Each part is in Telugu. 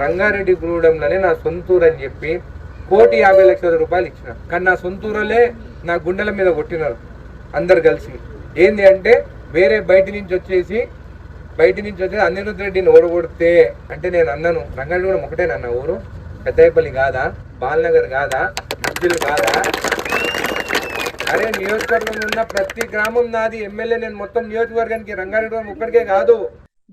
రంగారెడ్డి గూడెంలోనే నా సొంతూరు అని చెప్పి 1,50,00,000 రూపాయలు ఇచ్చిన. కానీ నా సొంతూరులే నా గుండెల మీద కొట్టినారు అందరు కలిసి. ఏంది అంటే వేరే బయట నుంచి వచ్చేసి అనిరుద్ రెడ్డిని ఓడగొడితే అంటే నేను అన్నాను రంగారెడ్డి గూడెం ఒకటేనన్న ఊరు, పెద్దపల్లి కాదా, బాలనగర్ కాదా, మిర్జిల్ కాదా? అరే నియోజకవర్గం ఉన్న ప్రతి గ్రామం నాది. ఎమ్మెల్యే నేను మొత్తం నియోజకవర్గానికి, రంగారెడ్డి గూడెం ఒక్కడికే కాదు.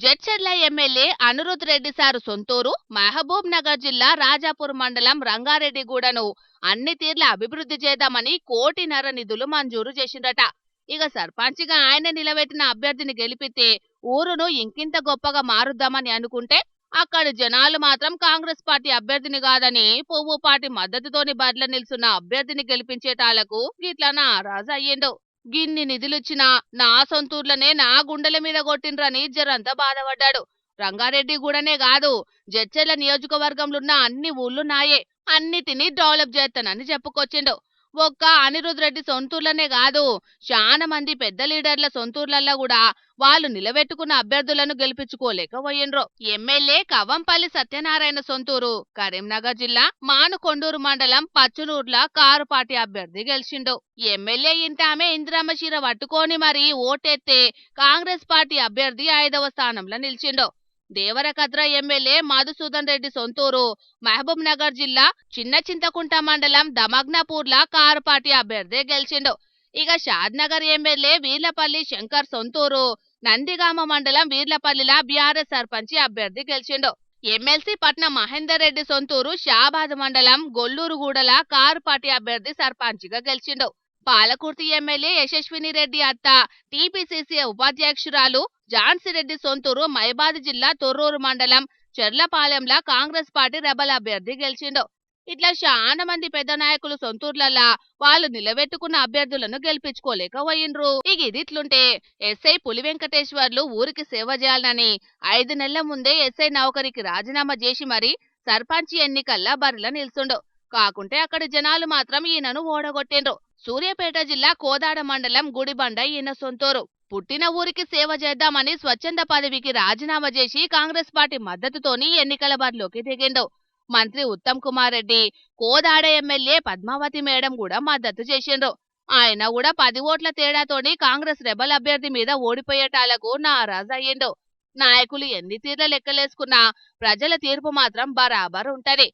జడ్చర్ల ఎమ్మెల్యే అనిరుద్ రెడ్డి సారు సొంతూరు మహబూబ్ నగర్ జిల్లా రాజాపూర్ మండలం రంగారెడ్డిగూడను అన్ని తీర్ల అభివృద్ధి చేద్దామని 1,50,00,000 నిధులు మంజూరు చేసిందట. ఇక సర్పంచిగా ఆయన నిలబెట్టిన అభ్యర్థిని గెలిపితే ఊరును ఇంకింత గొప్పగా మారుద్దామని అనుకుంటే అక్కడి జనాలు మాత్రం కాంగ్రెస్ పార్టీ అభ్యర్థిని కాదని పువ్వుపాటి మద్దతుతోని బరిలో నిల్చున్న అభ్యర్థిని గెలిపించేటాలకు గిట్లా నారాజు అయ్యిండు. గిన్ని నిధులిచ్చినా నా సొంతూర్లనే నా గుండెల మీద కొట్టిండ్రని జరంతా బాధపడ్డాడు. రంగారెడ్డి గూడనే కాదు, జడ్చర్ల నియోజకవర్గంలో అన్ని ఊళ్ళు నాయే, అన్నిటినీ డెవలప్ చేస్తానని చెప్పుకొచ్చిండు. ఒక్క అనిరుద్ రెడ్డి సొంతూర్లనే కాదు, చాలా మంది పెద్ద లీడర్ల సొంతూర్లల్లో కూడా వాళ్ళు నిలబెట్టుకున్న అభ్యర్థులను గెలిపించుకోలేకపోయిండ్రు. ఎమ్మెల్యే కవ్వంపల్లి సత్యనారాయణ సొంతూరు కరీంనగర్ జిల్లా మానుకొండూరు మండలం పచ్చునూర్ల కారు పార్టీ అభ్యర్థి గెలిచిండు. ఎమ్మెల్యే ఇంటామే ఇందిరమ్మ చీర పట్టుకొని మరీ ఓటెత్తే కాంగ్రెస్ పార్టీ అభ్యర్థి 5వ స్థానంలో నిలిచిండు. దేవరకద్ర ఎమ్మెల్యే మధుసూదన్ రెడ్డి సొంతూరు మహబూబ్ నగర్ జిల్లా చిన్న చింతకుంట మండలం దమగ్నపూర్ల కారు పార్టీ అభ్యర్థి గెలిచిండు. ఇక షాద్నగర్ ఎమ్మెల్యే వీర్లపల్లి శంకర్ సొంతూరు నందిగామ మండలం వీర్లపల్లిల బీఆర్ఎస్ సర్పంచి అభ్యర్థి గెలిచిండు. ఎమ్మెల్సీ పట్నం మహేందర్ రెడ్డి సొంతూరు షాబాద్ మండలం గొల్లూరుగూడల కారు పార్టీ అభ్యర్థి సర్పంచిగా గెలిచిండు. పాలకుర్తి ఎమ్మెల్యే యశస్విని రెడ్డి అత్త టీపీసీసీ ఉపాధ్యక్షురాలు ఝాన్సీరెడ్డి సొంతూరు మైబాద్ జిల్లా తొర్రూరు మండలం చెర్లపాలెంల కాంగ్రెస్ పార్టీ రెబల్ అభ్యర్థి గెలిచిండు. ఇట్లా చాలా మంది పెద్ద నాయకులు సొంతూర్లలా వాళ్ళు నిలబెట్టుకున్న అభ్యర్థులను గెలిపించుకోలేకపోయిండ్రు. ఇక ఇదిట్లుంటే ఎస్ఐ పులి వెంకటేశ్వర్లు ఊరికి సేవ చేయాలని 5 నెలల ముందే ఎస్ఐ నౌకరికి రాజీనామా చేసి మరి సర్పంచి ఎన్నికల్లా బరిలో నిల్చుండు. కాకుంటే అక్కడి జనాలు మాత్రం ఈయనను ఓడగొట్టిండ్రు. సూర్యాపేట జిల్లా కోదాడ మండలం గుడిబండ ఈయన సొంతూరు. పుట్టిన ఊరికి సేవ చేద్దామని స్వచ్ఛంద పదవికి రాజీనామా చేసి కాంగ్రెస్ పార్టీ మద్దతుతోని ఎన్నికల బరిలోకి దిగిండు. మంత్రి ఉత్తమ్ కుమార్ రెడ్డి, కోదాడ ఎమ్మెల్యే పద్మావతి మేడం కూడా మద్దతు చేసిండ్రు. ఆయన కూడా 10 ఓట్ల తేడాతోని కాంగ్రెస్ రెబల్ అభ్యర్థి మీద ఓడిపోయేటాలకు నారాజు అయ్యిండు. నాయకులు ఎన్ని తీర్ల లెక్కలేసుకున్నా ప్రజల తీర్పు మాత్రం బరాబర్ ఉంటది.